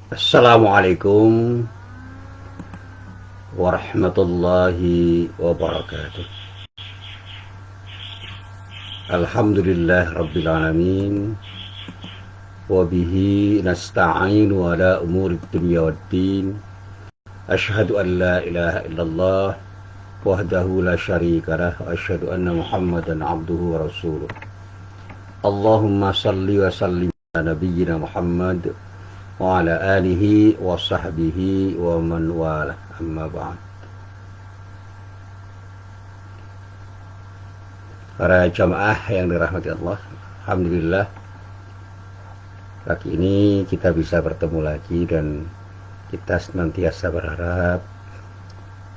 Assalamualaikum warahmatullahi wabarakatuh. Alhamdulillah rabbil alamin. Wabihi nasta'inu ala umuri dunya waddin. Ashhadu an la ilaha illallah wahdahu la syarika lah wa ashhadu anna Muhammadan abduhu wa rasuluh. Allahumma salli wa sallim ala nabiyyina Muhammad wa ala alihi wa sahbihi wa man wala, amma ba'd. Para jamaah yang dirahmati Allah, alhamdulillah pagi ini kita bisa bertemu lagi, dan kita senantiasa berharap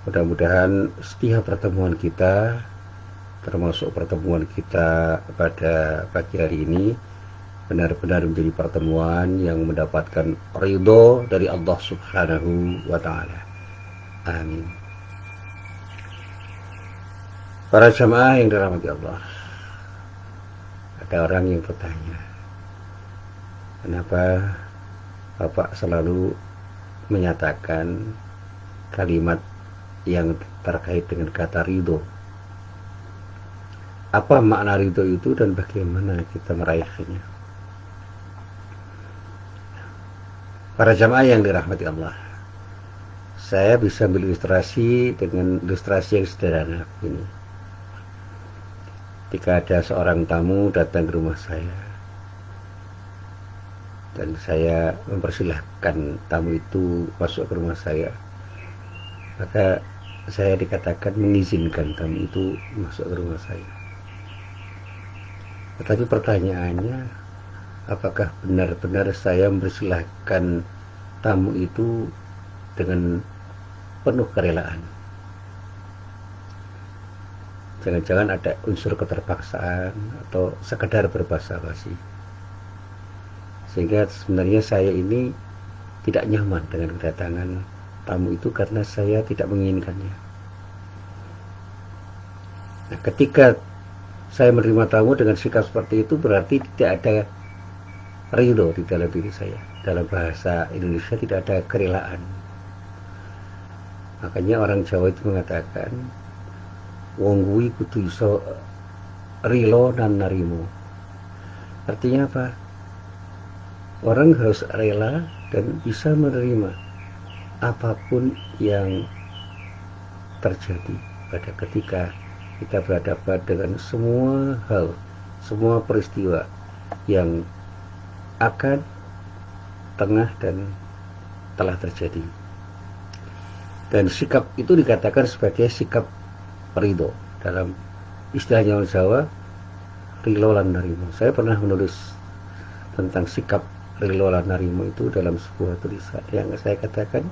mudah-mudahan setiap pertemuan kita, termasuk pertemuan kita pada pagi hari ini, benar-benar menjadi pertemuan yang mendapatkan ridho dari Allah Subhanahu wa Ta'ala. Amin. Para jamaah yang dirahmati Allah, ada orang yang bertanya, kenapa Bapak selalu menyatakan kalimat yang terkait dengan kata ridho? Apa makna ridho itu dan bagaimana kita meraihnya? Para jamaah yang dirahmati Allah, saya bisa berilustrasi dengan ilustrasi yang sederhana ini. Ketika ada seorang tamu datang ke rumah saya, dan saya mempersilahkan tamu itu masuk ke rumah saya, maka saya dikatakan mengizinkan tamu itu masuk ke rumah saya. Tetapi pertanyaannya, apakah benar-benar saya mempersilahkan tamu itu dengan penuh kerelaan? Jangan-jangan ada unsur keterpaksaan atau sekedar berbahasa basi, sehingga sebenarnya saya ini tidak nyaman dengan kedatangan tamu itu karena saya tidak menginginkannya. Nah, ketika saya menerima tamu dengan sikap seperti itu, berarti tidak ada ridho di dalam diri saya. Dalam bahasa Indonesia tidak ada kerelaan. Makanya orang Jawa itu mengatakan, wong kuwi kudu iso rilo nan narimo. Artinya apa? Orang harus rela dan bisa menerima apapun yang terjadi pada ketika kita berhadapan dengan semua hal, semua peristiwa yang akan, tengah, dan telah terjadi. Dan sikap itu dikatakan sebagai sikap ridho. Dalam istilahnya orang Jawa, rilo lan narimo. Saya pernah menulis tentang sikap rilo lan narimo itu dalam sebuah tulisan yang saya katakan,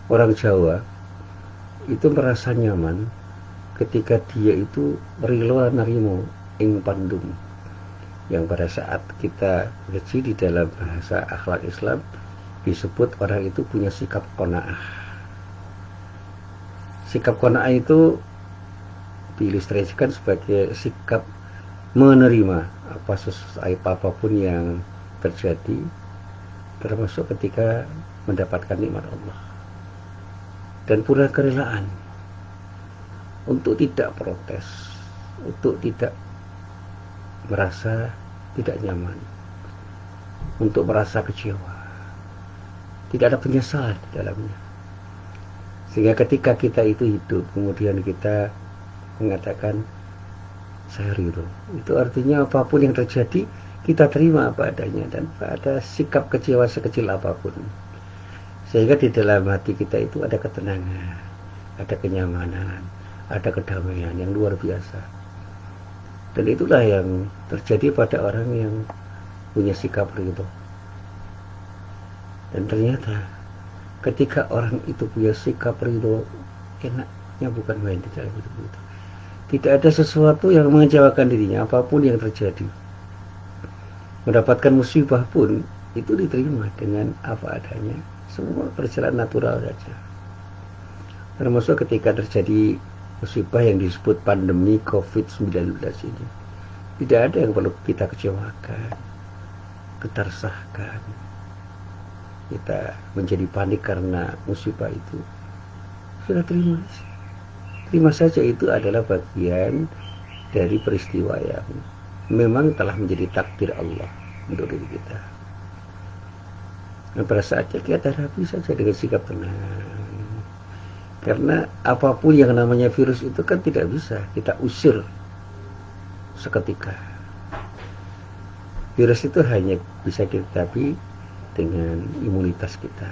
orang Jawa itu merasa nyaman ketika dia itu rilo lan narimo ing pandum, yang pada saat kita kaji di dalam bahasa akhlak Islam disebut orang itu punya sikap qanaah. Sikap qanaah itu diilustrasikan sebagai sikap menerima apapun yang terjadi, termasuk ketika mendapatkan nikmat Allah, dan pura kerelaan untuk tidak protes, untuk tidak merasa tidak nyaman, untuk merasa kecewa, tidak ada penyesalan di dalamnya. Sehingga ketika kita itu hidup, kemudian kita mengatakan saya ridho, itu artinya apapun yang terjadi kita terima apa adanya, dan ada sikap kecewa sekecil apapun, sehingga di dalam hati kita itu ada ketenangan, ada kenyamanan, ada kedamaian yang luar biasa. Dan itulah yang terjadi pada orang yang punya sikap ridho. Dan ternyata ketika orang itu punya sikap ridho, enaknya bukan main di dalam hidup itu. Tidak ada sesuatu yang mengecewakan dirinya, apapun yang terjadi. Mendapatkan musibah pun itu diterima dengan apa adanya. Semua berjalan natural saja. Termasuk ketika terjadi musibah yang disebut pandemi COVID-19 ini. Tidak ada yang perlu kita kecewakan, kita resahkan. kita menjadi panik karena musibah itu, sudah terima saja, itu adalah bagian dari peristiwa yang memang telah menjadi takdir Allah untuk diri kita. Nah, pada saatnya kita hadapi saja dengan sikap tenang, karena apapun yang namanya virus itu kan tidak bisa kita usir seketika. Virus itu hanya bisa kita hadapi dengan imunitas kita,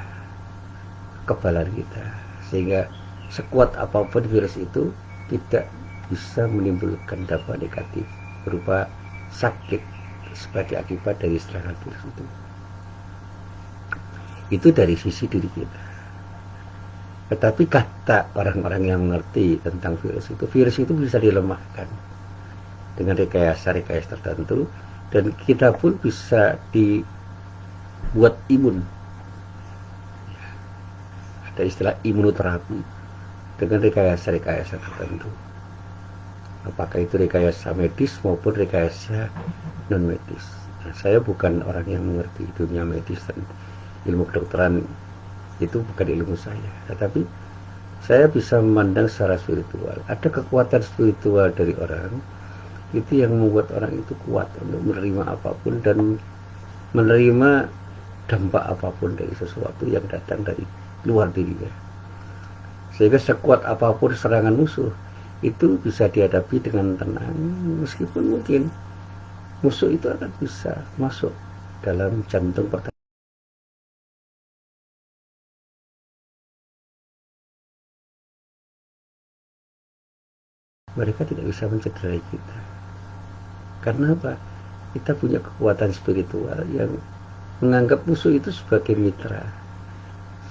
kekebalan kita, sehingga sekuat apapun virus itu tidak bisa menimbulkan dampak negatif berupa sakit sebagai akibat dari serangan virus itu. Itu dari sisi diri kita. Tetapi kata orang-orang yang mengerti tentang virus itu bisa dilemahkan dengan rekayasa-rekayasa tertentu, dan kita pun bisa dibuat imun. Ada istilah imunoterapi dengan rekayasa-rekayasa tertentu. Apakah itu rekayasa medis maupun rekayasa non medis. Nah, saya bukan orang yang mengerti dunia medis dan ilmu kedokteran, itu bukan ilmu saya, tetapi saya bisa memandang secara spiritual. Ada kekuatan spiritual dari orang itu yang membuat orang itu kuat untuk menerima apapun dan menerima dampak apapun dari sesuatu yang datang dari luar dirinya, sehingga sekuat apapun serangan musuh itu bisa dihadapi dengan tenang, meskipun mungkin musuh itu akan bisa masuk dalam jantung pertahanan. Mereka tidak bisa mencederai kita. Karena apa? Kita punya kekuatan spiritual yang menganggap musuh itu sebagai mitra,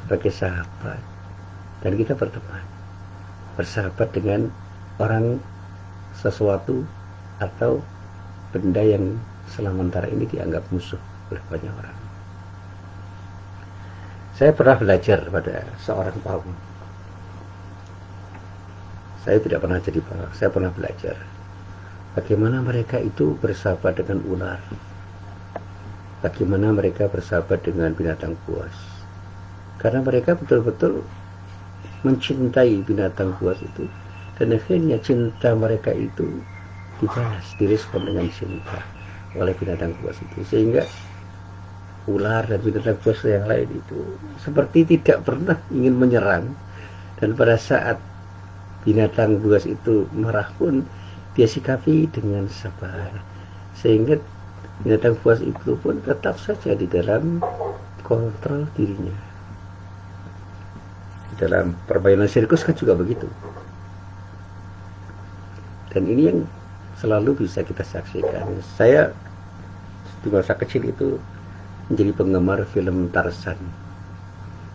sebagai sahabat, dan kita berteman, bersahabat dengan orang, sesuatu, atau benda yang sementara ini dianggap musuh oleh banyak orang. Saya pernah belajar pada seorang paus. Saya tidak pernah jadi paus, saya pernah belajar bagaimana mereka itu bersahabat dengan ular, bagaimana mereka bersahabat dengan binatang buas, karena mereka betul-betul mencintai binatang buas itu, dan akhirnya cinta mereka itu dibalas, direspon dengan cinta oleh binatang buas itu, sehingga ular dan binatang buas yang lain itu seperti tidak pernah ingin menyerang, dan pada saat binatang buas itu marah pun dia sikapi dengan sabar, sehingga binatang buas itu pun tetap saja di dalam kontrol dirinya. Dalam permainan sirkus kan juga begitu, dan ini yang selalu bisa kita saksikan. Saya di masa kecil itu menjadi penggemar film Tarzan.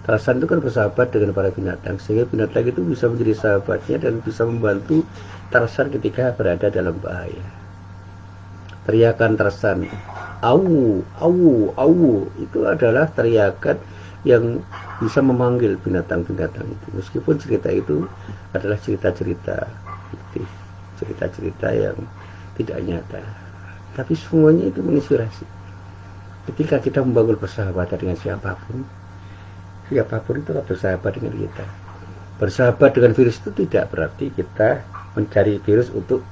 Tarzan itu kan bersahabat dengan para binatang, sehingga binatang itu bisa menjadi sahabatnya dan bisa membantu Tarzan ketika berada dalam bahaya. Teriakan Tarzan, "Au, au, au," itu adalah teriakan yang bisa memanggil binatang-binatang itu. Meskipun cerita itu adalah cerita-cerita fiktif, cerita-cerita yang tidak nyata, tapi semuanya itu menginspirasi. Ketika kita membangun persahabatan dengan siapapun itu akan bersahabat dengan kita. Bersahabat dengan virus itu tidak berarti kita mencari virus untuk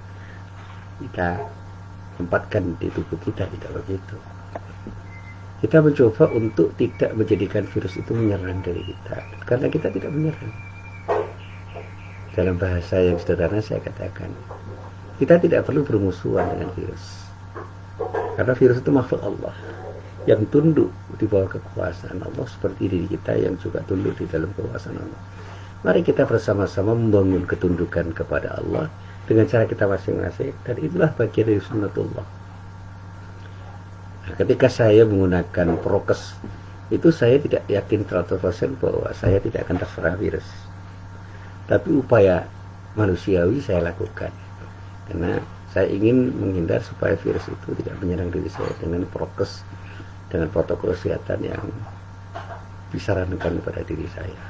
kita tempatkan di tubuh kita, tidak begitu. Kita mencoba untuk tidak menjadikan virus itu menyerang dari kita, karena kita tidak menyerang. Dalam bahasa yang sederhana saya katakan, kita tidak perlu bermusuhan dengan virus, karena virus itu makhluk Allah yang tunduk di bawah kekuasaan Allah, seperti diri kita yang juga tunduk di dalam kekuasaan Allah. Mari kita bersama-sama membangun ketundukan kepada Allah dengan cara kita masing-masing, dan itulah bagian dari sunnatullah. Nah, ketika saya menggunakan prokes itu, saya tidak yakin 100% bahwa saya tidak akan terserang virus, tapi upaya manusiawi saya lakukan, karena saya ingin menghindar supaya virus itu tidak menyerang diri saya dengan prokes, dengan protokol kesehatan yang disarankan kepada diri saya.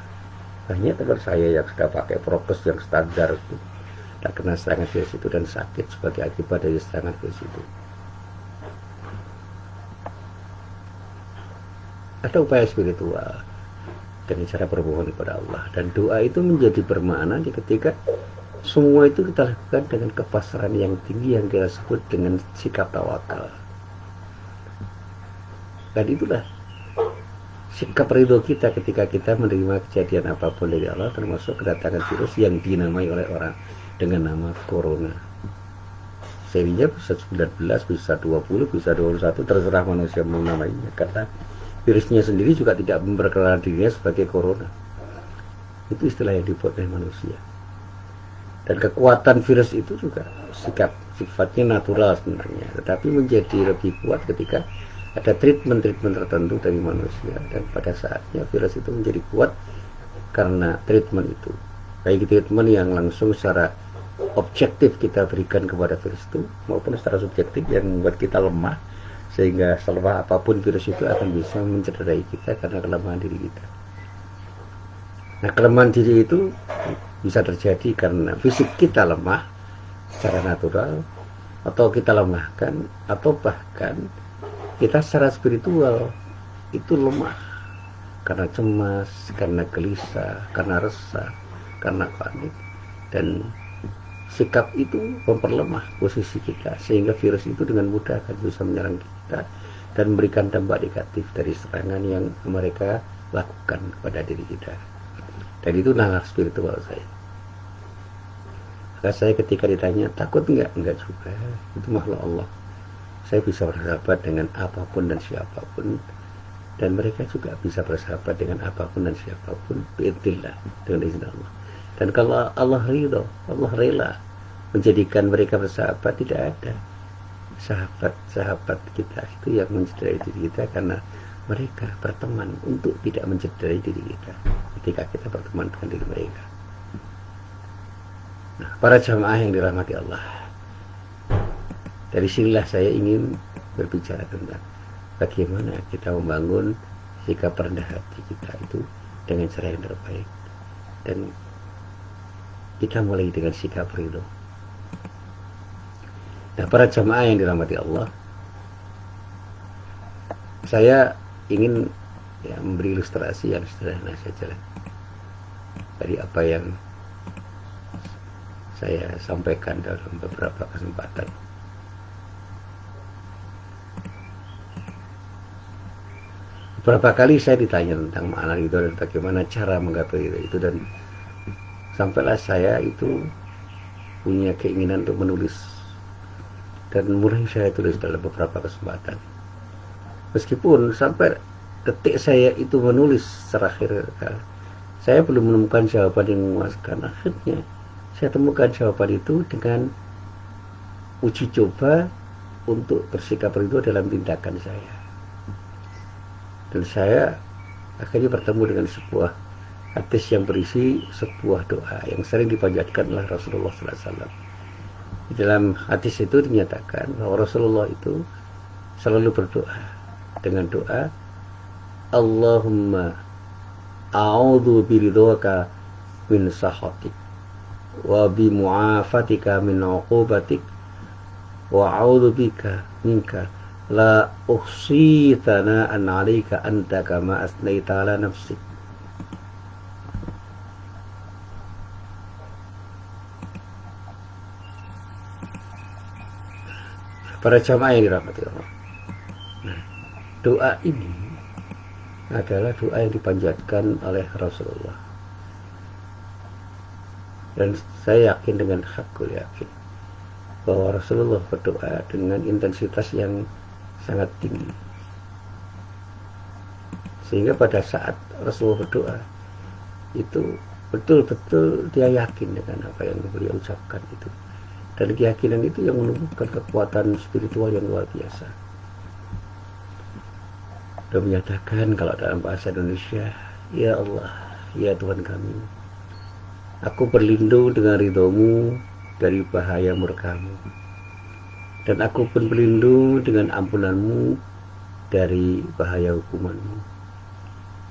Banyak teman saya yang sudah pakai prokes yang standar itu tak kena serangan virus itu dan sakit sebagai akibat dari serangan virus itu. ada upaya spiritual dengan cara bermohon kepada Allah, dan doa itu menjadi bermakna ketika semua itu kita lakukan dengan kepasrahan yang tinggi yang kita sebut dengan sikap tawakal. Dan itulah sikap ridho kita ketika kita menerima kejadian apapun dari Allah, termasuk kedatangan virus yang dinamai oleh orang dengan nama corona. Serinya bisa 19, bisa 20, bisa 21, terserah manusia menamainya, karena virusnya sendiri juga tidak memperkenalkan dirinya sebagai corona. Itu istilah yang dibuat oleh manusia. Dan kekuatan virus itu juga sifatnya natural sebenarnya, tetapi menjadi lebih kuat ketika ada treatment tertentu dari manusia, dan pada saatnya virus itu menjadi kuat karena treatment itu, baik treatment yang langsung secara objektif kita berikan kepada virus itu, maupun secara subjektif yang membuat kita lemah, sehingga selemah apapun virus itu akan bisa mencederai kita karena kelemahan diri kita. Nah, kelemahan diri itu bisa terjadi karena fisik kita lemah secara natural, atau kita lemahkan, atau bahkan kita secara spiritual itu lemah karena cemas, karena gelisah, karena resah, karena panik, dan sikap itu memperlemah posisi kita, sehingga virus itu dengan mudah akan bisa menyerang kita dan memberikan dampak negatif dari serangan yang mereka lakukan kepada diri kita. Dan itu nalar spiritual saya. Maka saya ketika ditanya takut enggak juga, itu makhluk Allah. Saya bisa bersahabat dengan apapun dan siapapun, dan mereka juga bisa bersahabat dengan apapun dan siapapun biidznillah, dengan izin Allah. Dan kalau Allah ridho, Allah rela menjadikan mereka bersahabat, tidak ada sahabat-sahabat kita itu yang mencederai diri kita, karena mereka berteman untuk tidak mencederai diri kita ketika kita berteman dengan diri mereka. Nah, para jamaah yang dirahmati Allah, dari sinilah saya ingin berbicara tentang bagaimana kita membangun sikap rendah hati kita itu dengan cara yang terbaik, dan kita mulai dengan sikap ridho. Nah, para jamaah yang dirahmati Allah, saya ingin memberi ilustrasi yang sederhana saja dari apa yang saya sampaikan dalam beberapa kesempatan. Beberapa kali saya ditanya tentang makna itu dan bagaimana cara menggapai itu, dan sampailah saya itu punya keinginan untuk menulis, dan mulai saya tulis dalam beberapa kesempatan. Meskipun sampai detik saya itu menulis terakhir, saya belum menemukan jawaban yang memuaskan. Akhirnya saya temukan jawaban itu dengan uji coba untuk bersikap ridho dalam tindakan saya. Dan saya akhirnya bertemu dengan sebuah hadis yang berisi sebuah doa yang sering dipanjatkan oleh Rasulullah SAW. Di dalam hadis itu dinyatakan bahwa Rasulullah itu selalu berdoa dengan doa, Allahumma a'udhu biridhoka min sahatik wa bimu'afatika min uqubatik wa a'udhu bika minka la uhsi thana'an 'alaika anta kama asnaita 'ala nafsik. Para jamaah yang dirahmati Allah, nah, doa ini adalah doa yang dipanjatkan oleh Rasulullah, dan saya yakin dengan hakul yakin bahwa Rasulullah berdoa dengan intensitas yang sangat tinggi, sehingga pada saat Rasulullah berdoa itu betul-betul dia yakin dengan apa yang beliau ucapkan itu, dan keyakinan itu yang menumbuhkan kekuatan spiritual yang luar biasa. Dia menyatakan kalau dalam bahasa Indonesia, ya Allah, ya Tuhan kami, aku berlindung dengan ridhomu dari bahaya murkamu, dan aku pun berlindung dengan ampunanmu dari bahaya hukumanmu,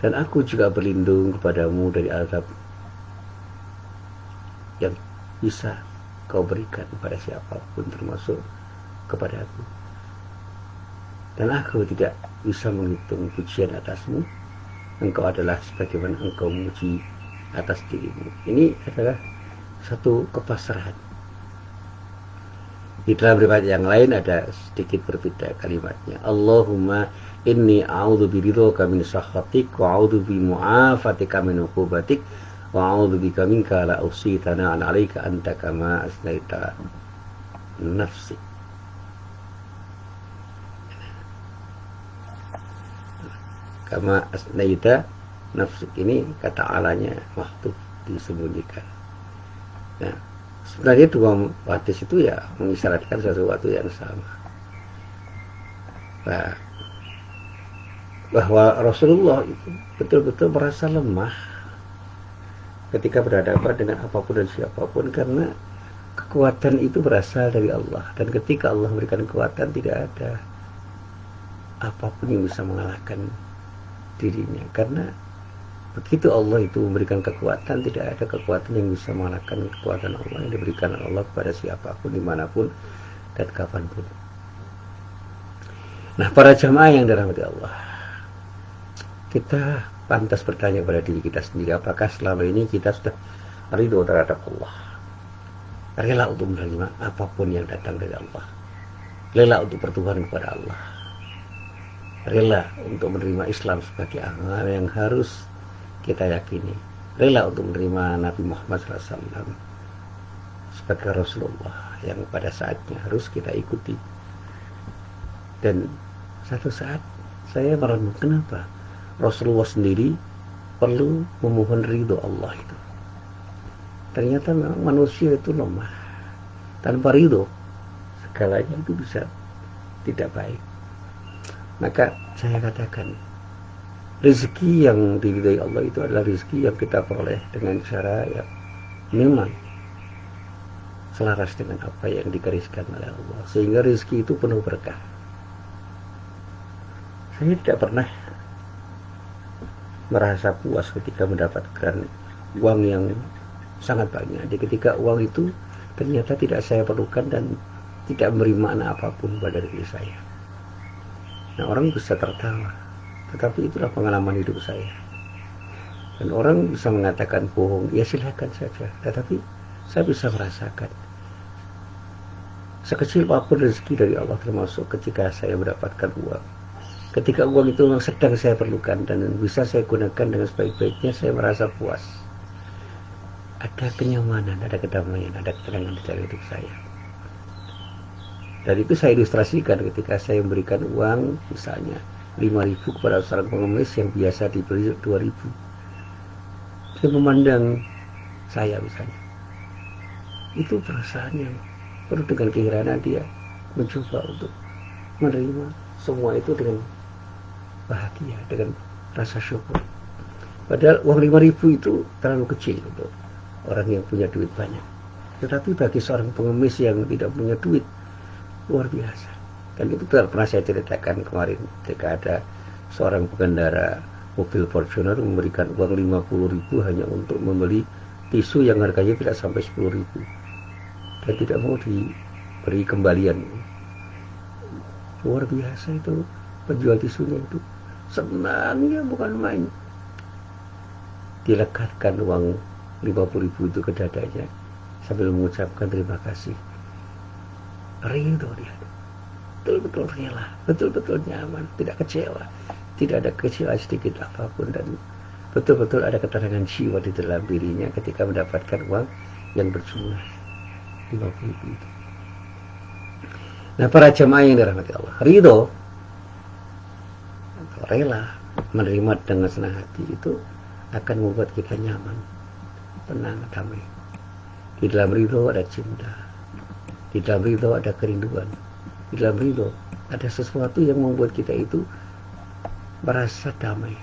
dan aku juga berlindung kepadamu dari azab yang bisa kau berikan kepada siapapun, termasuk kepada aku. dan aku tidak bisa menghitung pujian atasmu. Engkau adalah sebagaimana engkau memuji atas dirimu. Ini adalah satu kepasrahan. Di dalam riwayat yang lain ada sedikit berbeda kalimatnya. Allahumma inni a'udzu biridhoka min sakhatik wa a'udzu bi mu'afatika min 'uqubatik wa a'udzu bika minka la uhsi thana'an 'alaika anta kama asnaita nafsi. Kama asnaita nafsi, ini kata alanya waktu disembunyikan. Nah, sebenarnya dua hadis itu ya mengisyaratkan sesuatu yang sama. Nah, bahwa Rasulullah itu betul-betul merasa lemah ketika berhadapan dengan apapun dan siapapun, karena kekuatan itu berasal dari Allah, dan ketika Allah memberikan kekuatan tidak ada apapun yang bisa mengalahkan dirinya. Karena begitu Allah itu memberikan kekuatan, tidak ada kekuatan yang bisa mengalahkan kekuatan Allah yang diberikan Allah kepada siapapun, dimanapun dan kapanpun. Nah, para jamaah yang dirahmati Allah, kita pantas bertanya pada diri kita sendiri, apakah selama ini kita sudah ridho terhadap Allah, rela untuk menerima apapun yang datang dari Allah, rela untuk bertuhan kepada Allah, rela untuk menerima Islam sebagai amal yang harus kita yakini, rela untuk menerima Nabi Muhammad SAW sebagai Rasulullah yang pada saatnya harus kita ikuti. Dan satu saat saya merenung, kenapa Rasulullah sendiri perlu memohon ridho Allah itu? Ternyata memang manusia itu lemah. Tanpa ridho segalanya itu bisa tidak baik. Maka saya katakan, rezeki yang diridhai Allah itu adalah rezeki yang kita peroleh dengan cara yang memang selaras dengan apa yang digariskan oleh Allah, sehingga rezeki itu penuh berkah. Saya tidak pernah merasa puas ketika mendapatkan uang yang sangat banyak. Jadi ketika uang itu ternyata tidak saya perlukan dan tidak memberi makna apapun pada diri saya. Nah, orang bisa tertawa, tetapi itulah pengalaman hidup saya. Dan orang bisa mengatakan bohong, ya silakan saja. Tetapi saya bisa merasakan sekecil apapun rezeki dari Allah, termasuk ketika saya mendapatkan uang. Ketika uang itu memang sedang saya perlukan dan bisa saya gunakan dengan sebaik-baiknya, saya merasa puas. Ada kenyamanan, ada kedamaian, ada ketenangan di dalam hidup saya. Dan itu saya ilustrasikan ketika saya memberikan uang misalnya 5.000 kepada seorang pengemis yang biasa diberi 2.000. Dia memandang saya misalnya, itu perasaan yang penuh dengan keheranan. Dia mencoba untuk menerima semua itu dengan bahagia, dengan rasa syukur. Padahal uang 5.000 itu terlalu kecil untuk orang yang punya duit banyak. Tetapi bagi seorang pengemis yang tidak punya duit, luar biasa. Dan itu pernah saya ceritakan kemarin ketika ada seorang pengendara mobil Fortuner memberikan uang 50.000 hanya untuk membeli tisu yang harganya tidak sampai 10.000 dan tidak mau diberi kembalian. Luar biasa itu penjual tisunya itu, senangnya bukan main. Dilekatkan uang 50.000 itu ke dadanya sambil mengucapkan terima kasih. Ridho dia, betul-betul rela, betul-betul nyaman, tidak kecewa, tidak ada kecewa sedikit apapun, dan betul-betul ada ketenangan jiwa di dalam dirinya ketika mendapatkan uang yang berjumlah 50.000 itu. Nah, para jamaah yang dirahmati Allah, ridho atau rela menerima dengan senang hati itu akan membuat kita nyaman, tenang, damai. Di dalam ridho ada cinta. Di dalam ridho ada kerinduan. Di dalam ridho ada sesuatu yang membuat kita itu merasa damai,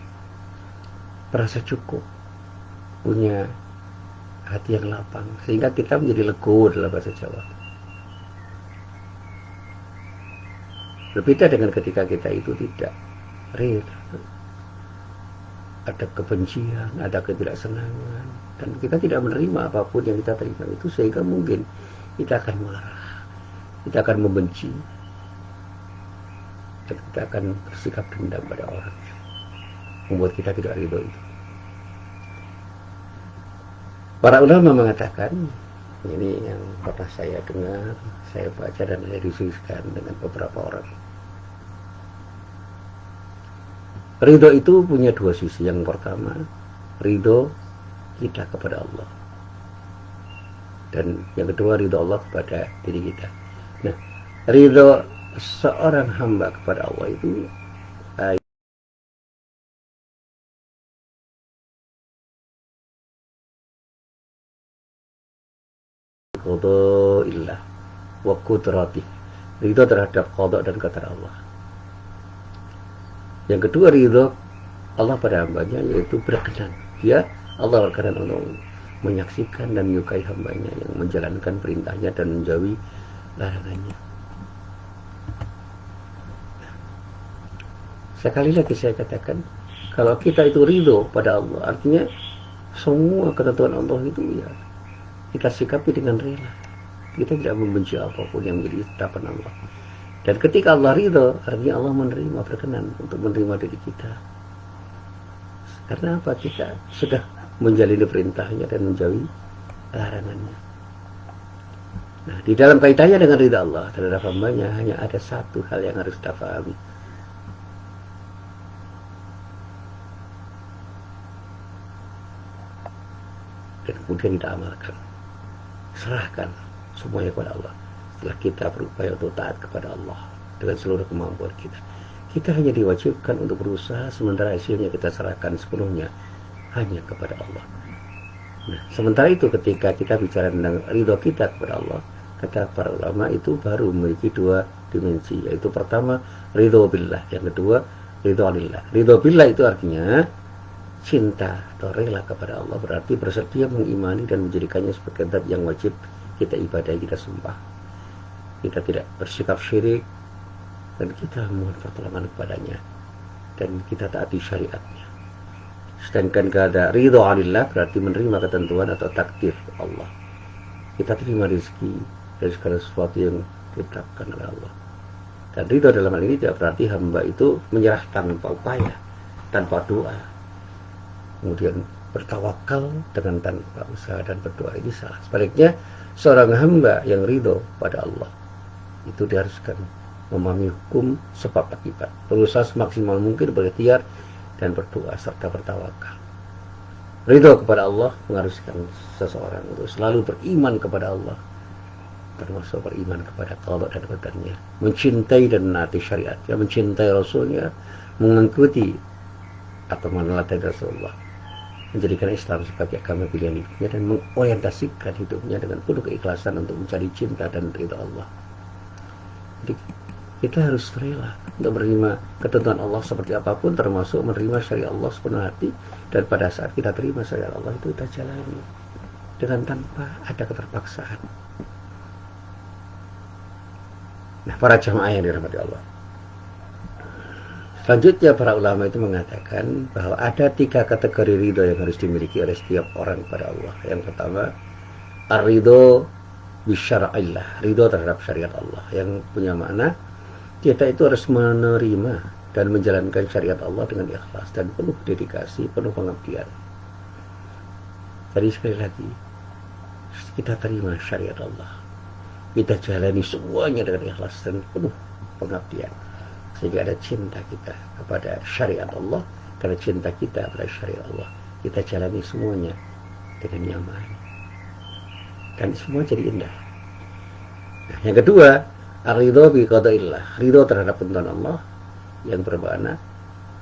merasa cukup, punya hati yang lapang, sehingga kita menjadi legowo dalam bahasa Jawa. Berbeda dengan ketika kita itu tidak ridho, ada kebencian, ada ketidaksenangan, dan kita tidak menerima apapun yang kita terima itu, sehingga mungkin kita akan marah, kita akan membenci, dan kita akan bersikap dendam pada orang yang membuat kita tidak ridho itu. Para ulama mengatakan, ini yang pernah saya dengar, saya baca dan saya diskusikan dengan beberapa orang. Ridho itu punya dua sisi. Yang pertama, ridho kita kepada Allah, dan yang kedua ridho Allah kepada diri kita. Nah, ridho seorang hamba kepada Allah itu qada'illah wa qudrati, ridho terhadap qada dan qadar Allah. Yang kedua, ridho Allah pada hambanya, yaitu berkenan. Allah berkenan untuk menyaksikan dan menyukai hambanya yang menjalankan perintahnya dan menjauhi larangannya. Sekali lagi saya katakan, kalau kita itu ridho pada Allah, artinya semua ketentuan Allah itu ya kita sikapi dengan rela. Kita tidak membenci apapun yang menjadi ketetapan Allah. Dan ketika Allah ridho, artinya Allah menerima, berkenan untuk menerima diri kita. Karena apa? Kita sudah menjalani perintahnya dan menjauhi larangannya. Nah, di dalam kaitannya dengan ridha Allah terhadap hambanya, hanya ada satu hal yang harus kita pahami. Dan kemudian kita amalkan. Serahkan semuanya kepada Allah. Setelah kita berupaya untuk taat kepada Allah dengan seluruh kemampuan kita, kita hanya diwajibkan untuk berusaha, sementara hasilnya kita serahkan sepenuhnya hanya kepada Allah. Nah, sementara itu ketika kita bicara tentang ridho kita kepada Allah, kata para ulama itu baru memiliki dua dimensi, yaitu pertama ridho billah, yang kedua ridho lillah. Ridho billah itu artinya cinta atau rela kepada Allah, berarti bersedia mengimani dan menjadikannya sebagai zat yang wajib kita ibadahi, kita sembah. Kita tidak bersikap syirik, dan kita mohon pertolongan kepadanya, dan kita taati syariatnya. Sedangkan kada ridho alillah berarti menerima ketentuan atau takdir Allah. Kita terima rezeki dari segala sesuatu yang ditetapkan oleh Allah. Dan ridho dalam hal ini tidak berarti hamba itu menyerah tanpa upaya, tanpa doa, kemudian bertawakal dengan tanpa usaha dan berdoa. Ini salah. Sebaliknya, seorang hamba yang ridho pada Allah itu diharuskan memahami hukum sebab akibat, berusaha semaksimal mungkin berikhtiar dan berdoa serta bertawakal. Ridho kepada Allah mengharuskan seseorang untuk selalu beriman kepada Allah, termasuk beriman kepada qada dan qadarnya, mencintai dan menaati syariatnya, mencintai Rasulnya, mengikuti atau meneladani Rasulullah, menjadikan Islam sebagai agama pilihan hidupnya, dan mengorientasikan hidupnya dengan penuh keikhlasan untuk mencari cinta dan ridha Allah. Jadi kita harus rela untuk menerima ketentuan Allah seperti apapun, termasuk menerima syariat Allah sepenuh hati, dan pada saat kita terima syariat Allah itu kita jalani dengan tanpa ada keterpaksaan. Nah, para jamaah yang dirahmati Allah, selanjutnya para ulama itu mengatakan bahwa ada 3 kategori ridho yang harus dimiliki oleh setiap orang kepada Allah. Yang pertama, ar-ridho bisyara'illah, ridho terhadap syariat Allah, yang punya makna kita itu harus menerima dan menjalankan syariat Allah dengan ikhlas dan penuh dedikasi, penuh pengabdian. Jadi sekali lagi, kita terima syariat Allah, kita jalani semuanya dengan ikhlas dan penuh pengabdian, sehingga ada cinta kita kepada syariat Allah. Karena cinta kita kepada syariat Allah, kita jalani semuanya dengan nyaman, dan semua jadi indah. Nah, yang kedua, ar-ridho bi qadaillah, ridho terhadap ketentuan Allah, yang bermakna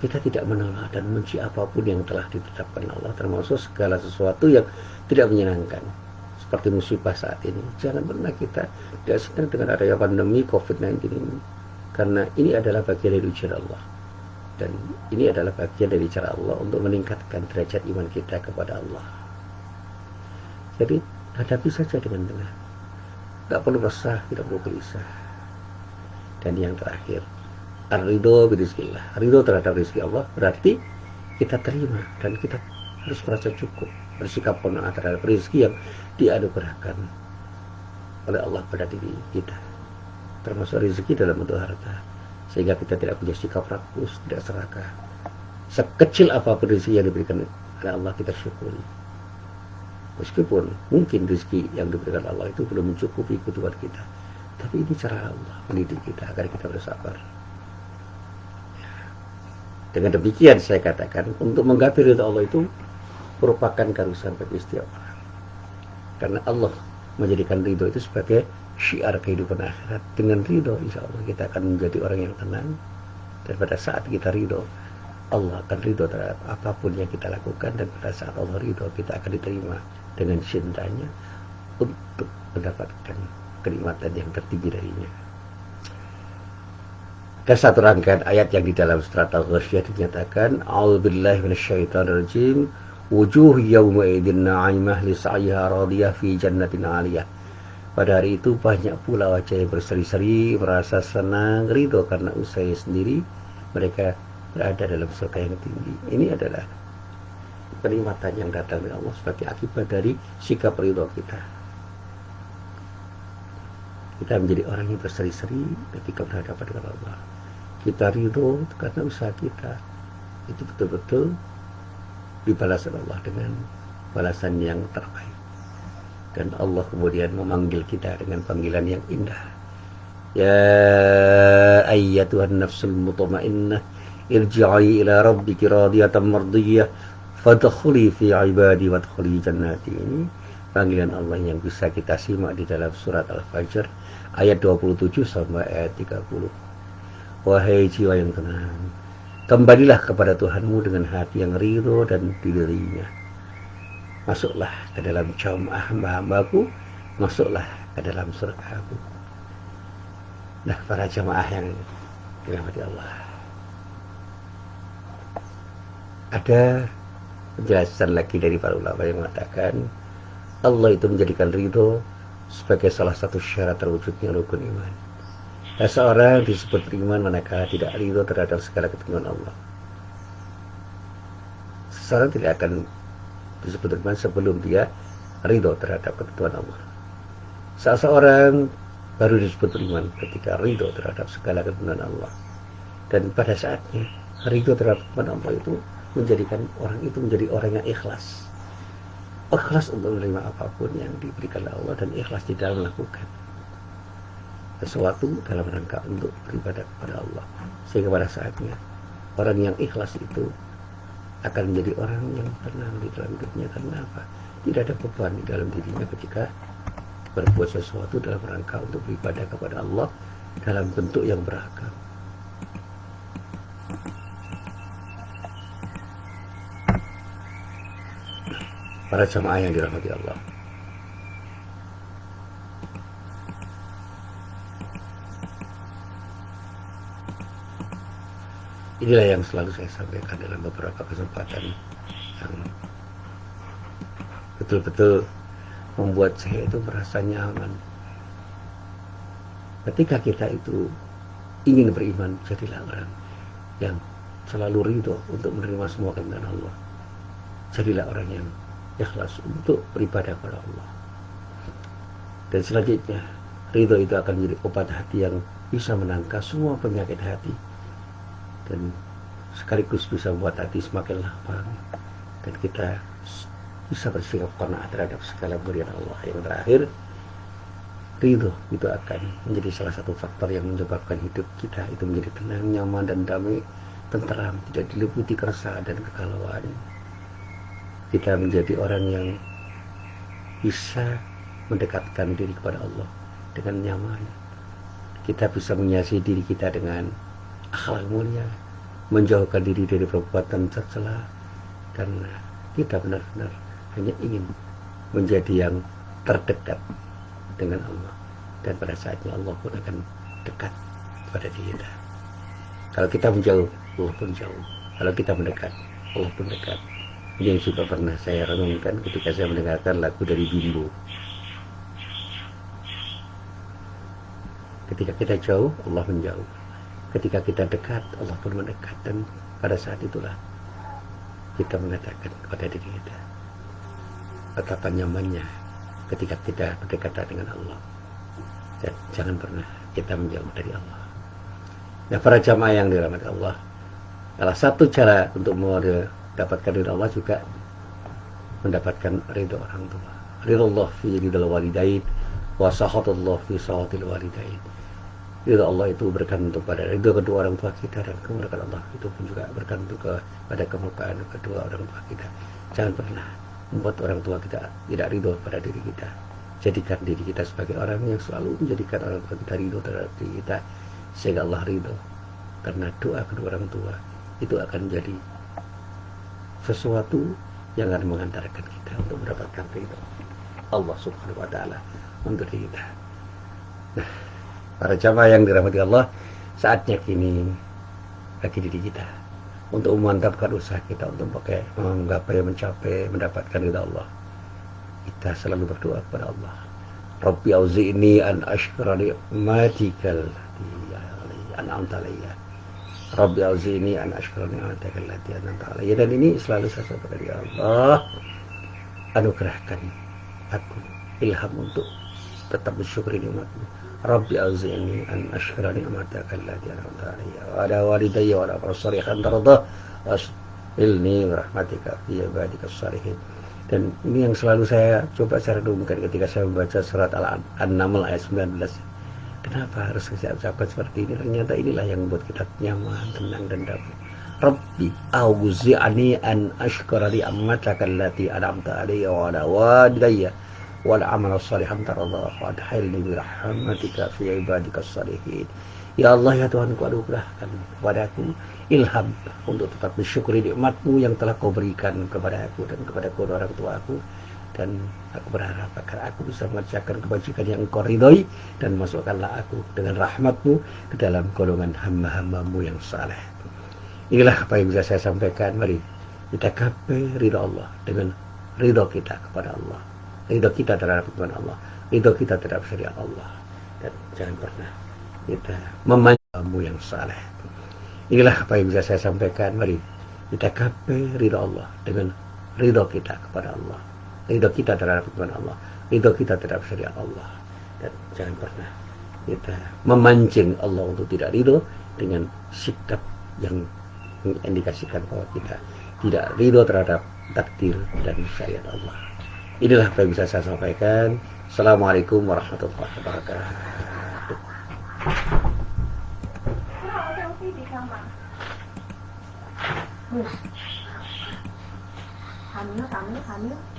kita tidak menolak dan membenci apapun yang telah ditetapkan Allah, termasuk segala sesuatu yang tidak menyenangkan seperti musibah saat ini. Jangan pernah kita tidak senang dengan adanya pandemi COVID-19 ini, karena ini adalah bagian dari ujian Allah, dan ini adalah bagian dari cara Allah untuk meningkatkan derajat iman kita kepada Allah. Jadi hadapi saja dengan tenang, tidak perlu resah, tidak perlu gelisah. Dan yang terakhir, ar-ridho birizqillah, ridho terhadap rezeki Allah, berarti kita terima dan kita harus merasa cukup, bersikap qanaah terhadap rezeki yang dianugerahkan oleh Allah pada diri kita, termasuk rezeki dalam bentuk harta. sehingga kita tidak punya sikap rakus, tidak serakah. Sekecil apapun rezeki yang diberikan oleh Allah, kita syukuri. Meskipun mungkin rezeki yang diberikan Allah itu belum mencukupi kebutuhan kita, tapi ini cara Allah mendidik kita agar kita bersabar. Dengan demikian saya katakan, untuk menggapai ridha Allah itu merupakan keharusan bagi setiap orang. Karena Allah menjadikan ridho itu sebagai syiar kehidupan akhirat. Dengan ridho, insya Allah kita akan menjadi orang yang tenang. Dan pada saat kita ridho, Allah akan ridho terhadap apapun yang kita lakukan. Dan pada saat Allah ridho, kita akan diterima dengan cintanya untuk mendapatkan kenikmatan yang tertinggi darinya. Ada satu rangkaian ayat yang di dalam surat Al-Ghasyiyah dinyatakan, A'udzubillahi minasyaitonirrajim, wujuh yawma idin na'imah li sa'yiha radiyah fi jannatin 'aliyah. Pada hari itu banyak pula wajah yang berseri-seri, merasa senang, ridho karena usaha sendiri, mereka berada dalam surga yang tinggi. Ini adalah kenikmatan yang datang dari Allah sebagai akibat dari sikap ridho kita. Kita menjadi orang yang berseri-seri ketika berhadapan dengan Allah. Kita ridho karena usaha kita itu betul-betul dibalas oleh Allah dengan balasan yang terbaik. Dan Allah kemudian memanggil kita dengan panggilan yang indah. Ya ayyatuhan nafsul mutmainnah, irji'i ila rabbiki radiyatan mardiyah, fadkhuli fi ibadi wadkhuli jannati. Ini panggilan Allah yang bisa kita simak di dalam surat Al-Fajr ayat 27 sampai ayat 30. Wahai jiwa yang tenang, kembalilah kepada Tuhanmu dengan hati yang ridho dan didirinya. Masuklah ke dalam jamaah hamba-hambaku, masuklah ke dalam surgaku. Nah, para jamaah yang dirahmati Allah, ada penjelasan lagi dari para ulama yang mengatakan Allah itu menjadikan ridho sebagai salah satu syarat terwujudnya rukun iman. Dan seorang disebut beriman manakala tidak ridho terhadap segala ketentuan Allah. Seseorang tidak akan disebut beriman sebelum dia ridho terhadap ketentuan Allah. Seseorang baru disebut beriman ketika ridho terhadap segala ketentuan Allah. Dan pada saatnya ridho terhadap ketentuan Allah itu menjadikan orang itu menjadi orang yang ikhlas. Ikhlas untuk menerima apapun yang diberikan Allah dan ikhlas di dalam melakukan sesuatu dalam rangka untuk beribadah kepada Allah. Sehingga pada saatnya orang yang ikhlas itu akan menjadi orang yang tenang di dalam hidupnya. Karena apa? Tidak ada beban di dalam dirinya ketika berbuat sesuatu dalam rangka untuk beribadah kepada Allah dalam bentuk yang beragam. Para jamaah yang dirahmati Allah, inilah yang selalu saya sampaikan dalam beberapa kesempatan yang betul-betul membuat saya itu merasa nyaman. Ketika kita itu ingin beriman, jadilah orang yang selalu ridho untuk menerima semua kehendak Allah. Jadilah orang yang ikhlas untuk beribadah kepada Allah. Dan selanjutnya, ridho itu akan menjadi obat hati yang bisa menangkal semua penyakit hati. Dan sekaligus bisa membuat hati semakin lapang. Dan kita bisa bersikap qanaah terhadap segala pemberian Allah. Yang terakhir, ridho itu akan menjadi salah satu faktor yang menyebabkan hidup kita itu menjadi tenang, nyaman, dan damai, tenteram, tidak diliputi keresahan dan kegalauan. Kita menjadi orang yang bisa mendekatkan diri kepada Allah dengan nyaman. Kita bisa menghiasi diri kita dengan akhlak mulia, menjauhkan diri dari perbuatan tercela, karena kita benar-benar hanya ingin menjadi yang terdekat dengan Allah. Dan pada saatnya Allah pun akan dekat pada diri kita. Kalau kita menjauh, Allah pun jauh. Kalau kita mendekat, Allah pun dekat. Ini yang juga pernah saya renungkan ketika saya mendengarkan lagu dari Bimbo. Ketika kita jauh, Allah menjauh. Ketika kita dekat, Allah pun mendekat. Dan pada saat itulah kita mengatakan kepada diri kita betapa nyamannya ketika kita berdekatan dengan Allah. Dan jangan pernah kita menjauh dari Allah. Ya para jamaah yang dirahmati Allah, salah satu cara untuk mendapatkan ridho Allah juga mendapatkan ridho orang tua. Ridho Allah fi ridhal walidain wa sakhatullah fi sakhatil walidain. Ridho Allah itu bergantung pada ridho kedua orang tua kita, dan kemurkaan Allah itu pun juga bergantung pada kemurkaan kedua orang tua kita. Jangan pernah membuat orang tua kita tidak ridho pada diri kita. Jadikan diri kita sebagai orang yang selalu menjadikan orang tua kita ridho terhadap diri kita, sehingga Allah ridho. Karena doa kedua orang tua itu akan menjadi sesuatu yang akan mengantarkan kita untuk mendapatkan ridho Allah Subhanahu wa Ta'ala untuk diri kita. Nah, para jamaah yang dirahmati Allah, saatnya kini bagi diri kita untuk memantapkan usaha kita untuk menggapai, mencapai, mendapatkan ridha Allah. Kita selalu berdoa kepada Allah. Rabbi auzi'ni an ashkura ni'matikal an'amta alayya. Rabbi auzi'ni an ashkura ni'matikal an'amta alayya. Dan ini selalu saya sampaikan, ya Allah, anugerahkan aku ilham untuk tetap bersyukur nikmat-Mu. Rabbi auzi'ni an ashkura ni'mataka allati an'amta 'alayya wa 'ala walidayya wa 'ala salihan tardah wasilni rahmatika fi ibadikas salihin. Dan ini yang selalu saya coba saya renungkan ketika saya membaca surat An-Naml ayat 19. Kenapa harus saya ucapkan seperti ini? Ternyata inilah yang membuat kita nyaman, tenang dan damai. Rabbi auzi'ni an ashkura ni'mataka allati an'amta 'alayya wa 'ala walidayya wal amal salihan tarallah wa adkhilni bi rahmatika fi ibadikas salihin. Ya Allah, ya Tuhanku, anugerahkan kepadaku ilham untuk tetap bersyukuri nikmat-Mu yang telah Kau berikan kepada aku dan kepada kedua orang tua aku, dan aku berharap agar aku bisa mengerjakan kebajikan yang Engkau ridhoi, dan masukkanlah aku dengan rahmat-Mu ke dalam golongan hamba-hamba-Mu yang saleh. Inilah apa yang bisa saya sampaikan. Mari kita gapai ridha Allah dengan ridha kita kepada Allah, ridho kita terhadap firman Allah, ridho kita terhadap syariat Allah, dan jangan pernah kita memanjamu yang saleh. Inilah apa yang bisa saya sampaikan. Mari kita gapai ridho Allah dengan ridho kita kepada Allah, ridho kita terhadap firman Allah, ridho kita terhadap syariat Allah, dan jangan pernah kita memancing Allah untuk tidak ridho dengan sikap yang mengindikasikan bahwa kita tidak ridho terhadap takdir dan syariat Allah. Inilah apa yang bisa saya sampaikan. Assalamualaikum warahmatullahi wabarakatuh. Hamil.